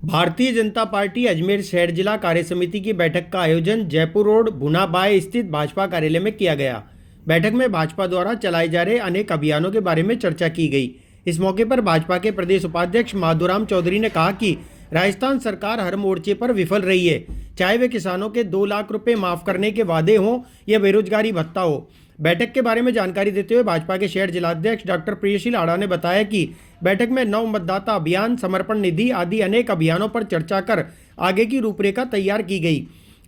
Bharatiya Janata party Ajmer शहर जिला कार्य समिति की बैठक का आयोजन जयपुर रोड भुनाबाई स्थित भाजपा कार्यालय में किया गया। बैठक में भाजपा द्वारा चलाए जा रहे अनेक अभियानों के बारे में चर्चा की गई। इस मौके पर भाजपा के प्रदेश उपाध्यक्ष माधुराम चौधरी ने कहा कि राजस्थान सरकार हर मोर्चे पर विफल रही है, चाहे वे किसानों के 2 लाख रुपए माफ करने के वादे हों या बेरोजगारी भत्ता हो। बैठक के बारे में जानकारी देते हुए भाजपा के शहर जिलाध्यक्ष डॉक्टर प्रियशील आड़ा ने बताया कि बैठक में नव मतदाता अभियान, समर्पण निधि आदि अनेक अभियानों पर चर्चा कर आगे की रूपरेखा तैयार की गई।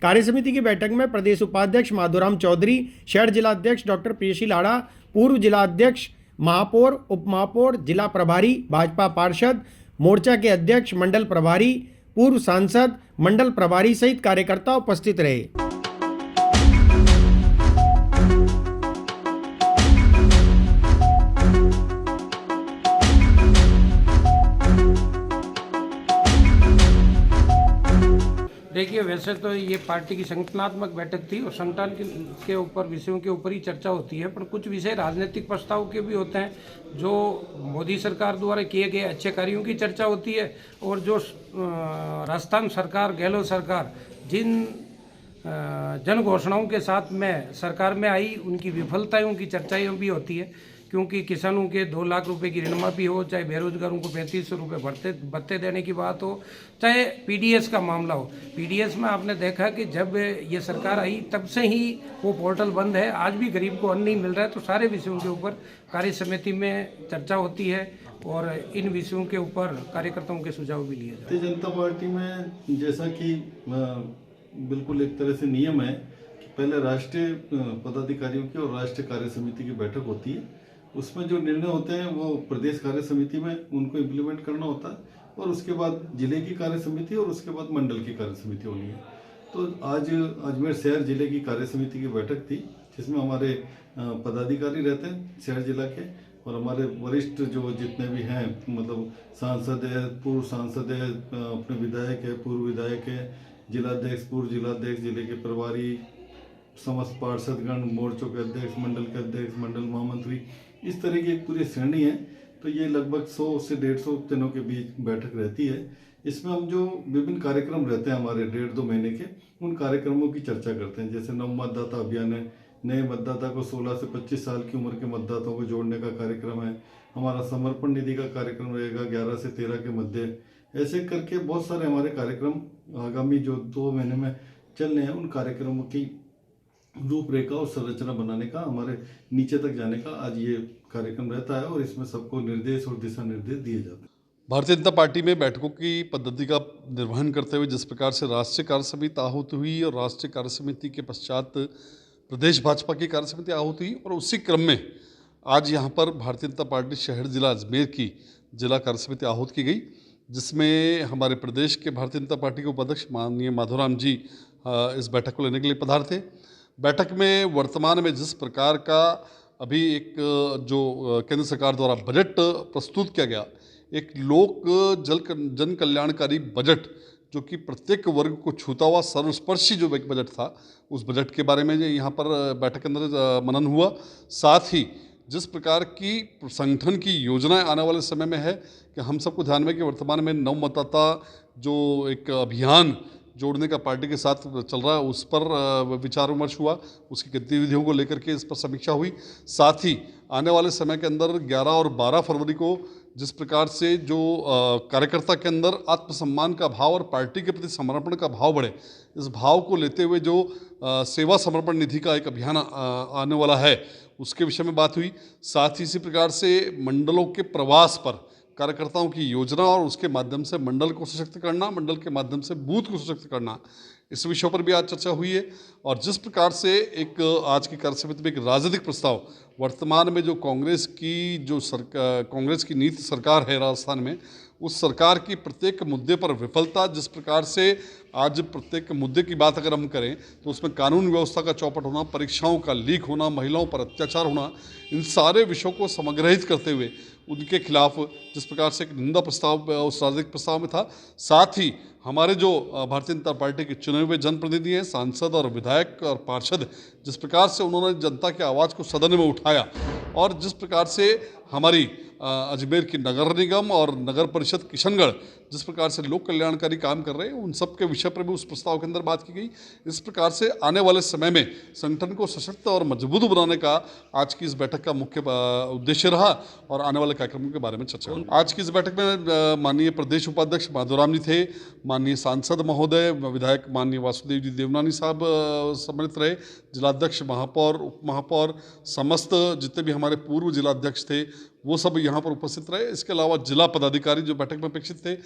कार्य समिति की बैठक में प्रदेश उपाध्यक्ष माधुराम चौधरी, शहर जिलाध्यक्ष डॉक्टर प्रियशील आड़ा, पूर्व जिलाध्यक्ष, महापौर, उप महापौर, जिला प्रभारी, भाजपा पार्षद, मोर्चा के अध्यक्ष, मंडल प्रभारी, पूर्व सांसद, मंडल प्रभारी सहित कार्यकर्ता उपस्थित रहे। देखिए, वैसे तो ये पार्टी की संगठनात्मक बैठक थी और संगठन के ऊपर विषयों के ऊपर ही चर्चा होती है, पर कुछ विषय राजनीतिक प्रस्ताव के भी होते हैं। जो मोदी सरकार द्वारा किए गए अच्छे कार्यों की चर्चा होती है और जो राजस्थान सरकार, गहलोत सरकार जिन जन घोषणाओं के साथ में सरकार में आई, उनकी विफलताओं की चर्चाएं भी होती है। क्योंकि किसानों के 2 लाख रुपए की ऋण माफी हो, चाहे बेरोजगारों को 3500 रुपये भत्ते देने की बात हो, चाहे पीडीएस का मामला हो। पीडीएस में आपने देखा कि जब ये सरकार आई तब से ही वो पोर्टल बंद है, आज भी गरीब को अन्न नहीं मिल रहा है। तो सारे विषयों के ऊपर कार्य समिति में चर्चा होती है और इन विषयों के ऊपर कार्यकर्ताओं के सुझाव भी लिए जाते हैं। भारतीय जनता पार्टी में जैसा कि बिल्कुल एक तरह से नियम है कि पहले राष्ट्रीय पदाधिकारियों की और राष्ट्रीय कार्य समिति की बैठक होती है। उसमें जो निर्णय होते हैं वो प्रदेश कार्य समिति में उनको इम्प्लीमेंट करना होता है और उसके बाद जिले की कार्य समिति और उसके बाद मंडल की कार्य समिति होनी है। तो आज अजमेर शहर जिले की कार्य समिति की बैठक थी, जिसमें हमारे पदाधिकारी रहते हैं शहर जिला के और हमारे वरिष्ठ जो जितने भी हैं, मतलब सांसद है, पूर्व सांसद है, अपने विधायक है, पूर्व विधायक है, जिलाध्यक्ष, पूर्व जिलाध्यक्ष, जिले के प्रभारी, समस्त पार्षदगण, मोर्चों के अध्यक्ष, मंडल के अध्यक्ष, मंडल महामंत्री, इस तरह की एक पूरी श्रेणी है। तो ये लगभग 100 से 150 दिनों के बीच बैठक रहती है। इसमें हम जो विभिन्न कार्यक्रम रहते हैं हमारे 1.5-2 महीने के, उन कार्यक्रमों की चर्चा करते हैं। जैसे नव मतदाता अभियान है, नए मतदाता को 16 से 25 साल की उम्र के मतदाताओं को जोड़ने का कार्यक्रम है। हमारा समर्पण निधि का कार्यक्रम रहेगा 11 से 13 के मध्य। ऐसे करके बहुत सारे हमारे कार्यक्रम आगामी जो 2 महीने में चल रहे हैं, उन कार्यक्रमों की रूपरेखा और संरचना बनाने का, हमारे नीचे तक जाने का आज ये कार्यक्रम रहता है और इसमें सबको निर्देश और दिशा निर्देश दिए जाते हैं। भारतीय जनता पार्टी में बैठकों की पद्धति का निर्वहन करते हुए जिस प्रकार से राष्ट्रीय कार्य समिति आहूत हुई और राष्ट्रीय कार्य समिति के पश्चात प्रदेश भाजपा की कार्य समिति आहूत हुई, और उसी क्रम में आज यहाँ पर भारतीय जनता पार्टी शहर जिला अजमेर की जिला कार्य समिति आहूत की गई, जिसमें हमारे प्रदेश के भारतीय जनता पार्टी के उपाध्यक्ष माननीय माधुराम जी इस बैठक को लेने के लिए पधारे थे। बैठक में वर्तमान में जिस प्रकार का अभी एक जो केंद्र सरकार द्वारा बजट प्रस्तुत किया गया, एक लोक जन कल्याणकारी बजट जो कि प्रत्येक वर्ग को छूता हुआ सर्वस्पर्शी जो एक बजट था, उस बजट के बारे में यहाँ पर बैठक के अंदर मनन हुआ। साथ ही जिस प्रकार की संगठन की योजनाएं आने वाले समय में है कि हम सबको ध्यान में कि वर्तमान में नव मतदाता जो एक अभियान जोड़ने का पार्टी के साथ चल रहा है, उस पर विचार विमर्श हुआ, उसकी गतिविधियों को लेकर के इस पर समीक्षा हुई। साथ ही आने वाले समय के अंदर 11 और 12 फरवरी को जिस प्रकार से जो कार्यकर्ता के अंदर आत्मसम्मान का भाव और पार्टी के प्रति समर्पण का भाव बढ़े, इस भाव को लेते हुए जो सेवा समर्पण निधि का एक अभियान आने वाला है, उसके विषय में बात हुई। साथ ही इसी प्रकार से मंडलों के प्रवास पर कार्यकर्ताओं की योजना और उसके माध्यम से मंडल को सशक्त करना, मंडल के माध्यम से बूथ को सशक्त करना, इस विषयों पर भी आज चर्चा हुई है। और जिस प्रकार से एक आज की कार्य समिति में एक राजनीतिक प्रस्ताव, वर्तमान में जो कांग्रेस की नीति सरकार है राजस्थान में, उस सरकार की प्रत्येक मुद्दे पर विफलता, जिस प्रकार से आज प्रत्येक मुद्दे की बात अगर हम करें तो उसमें कानून व्यवस्था का चौपट होना, परीक्षाओं का लीक होना, महिलाओं पर अत्याचार होना, इन सारे विषयों को समग्रहित करते हुए उनके खिलाफ जिस प्रकार से एक निंदा प्रस्ताव उस राजनीतिक प्रस्ताव में था। साथ ही हमारे जो भारतीय जनता पार्टी के चुने हुए जनप्रतिनिधि हैं, सांसद और विधायक और पार्षद, जिस प्रकार से उन्होंने जनता की आवाज़ को सदन में उठाया और जिस प्रकार से हमारी अजमेर की नगर निगम और नगर परिषद किशनगढ़ जिस प्रकार से लोक कल्याणकारी काम कर रहे हैं उन सब के विषय पर भी उस प्रस्ताव के अंदर बात की गई। इस प्रकार से आने वाले समय में संगठन को सशक्त और मजबूत बनाने का आज की इस बैठक का मुख्य उद्देश्य रहा और आने वाले कार्यक्रमों के बारे में चर्चा हुई। आज की इस बैठक में माननीय प्रदेश उपाध्यक्ष माधोराम जी थे, माननीय सांसद महोदय, विधायक माननीय वासुदेव जी देवनानी साहब सम्मिलित रहे, जिलाध्यक्ष, महापौर, उप महापौर, समस्त जितने भी हमारे पूर्व जिलाध्यक्ष थे वो सब यहाँ पर उपस्थित रहे। इसके अलावा जिला पदाधिकारी जो बैठक में अपेक्षित थे,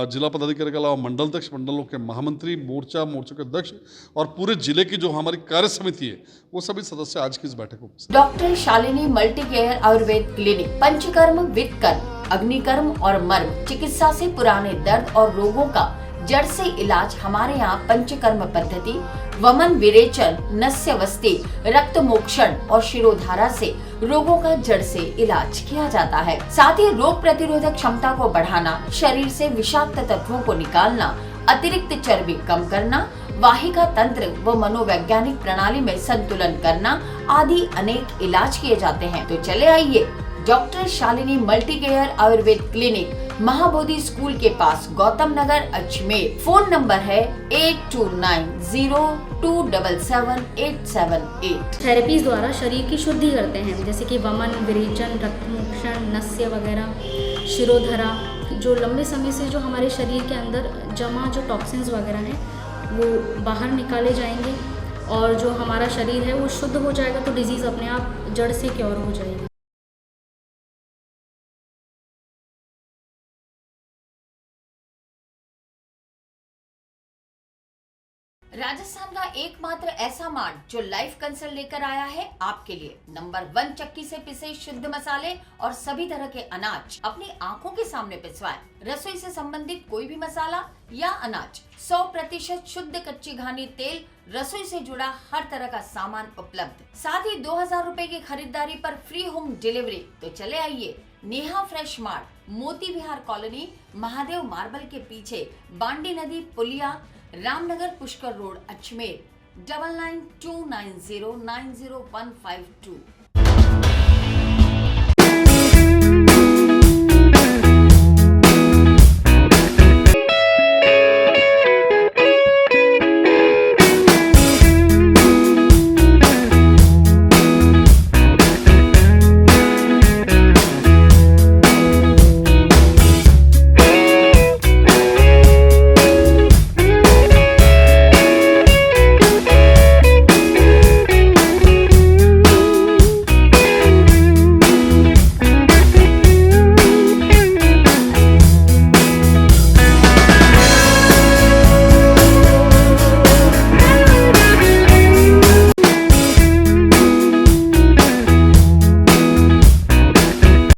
जिला पदाधिकारी के अलावा मंडल अध्यक्ष, मंडलों के महामंत्री, मोर्चों के अध्यक्ष और पूरे जिले की जो हमारी कार्य समिति है वो सभी सदस्य आज की इस बैठक में उपस्थित। Doctor Shalini multi care Ayurveda clinic panchakarma, वित्तकर्म, अग्निकर्म और मर्म चिकित्सा से पुराने दर्द और रोगों का जड़ से इलाज हमारे यहाँ पंचकर्म पद्धति, वमन विरेचन, नस्यवस्ती, रक्त मोक्षण और शिरोधारा से रोगों का जड़ से इलाज किया जाता है। साथ ही रोग प्रतिरोधक क्षमता को बढ़ाना, शरीर से विषाक्त तत्वों को निकालना, अतिरिक्त चर्बी कम करना, वाहिका तंत्र व मनोवैज्ञानिक प्रणाली में संतुलन करना आदि अनेक इलाज किए जाते हैं। तो चले आइए doctor Shalini multi care Ayurveda clinic, Mahabodhi school के पास, गौतम नगर, अजमेर। फोन नंबर है 8290277878। थेरेपीज द्वारा शरीर की शुद्धि करते हैं, जैसे कि वमन विरेचन, रक्त मोक्षण, नस्य वगैरह, शिरोधरा। जो लंबे समय से जो हमारे शरीर के अंदर जमा जो टॉक्सिन्स वगैरह हैं वो बाहर निकाले जाएंगे और जो हमारा शरीर है वो शुद्ध हो जाएगा, तो डिजीज़ अपने आप जड़ से क्योर हो जाएगी। राजस्थान का एकमात्र ऐसा मार्ट जो लाइफ कंसल्ट लेकर आया है आपके लिए नंबर 1 चक्की से पिसे शुद्ध मसाले और सभी तरह के अनाज अपनी आंखों के सामने पिसवाएं। रसोई से संबंधित कोई भी मसाला या अनाज 100% शुद्ध कच्ची घानी तेल, रसोई से जुड़ा हर तरह का सामान उपलब्ध। साथ ही 2000 रुपए की खरीदारी पर फ्री होम डिलीवरी। तो चले आइए नेहा फ्रेश मार्ट, मोती विहार कॉलोनी, महादेव मार्बल के पीछे, बांडी नदी पुलिया, रामनगर पुष्कर रोड, अजमेर। 9929090152।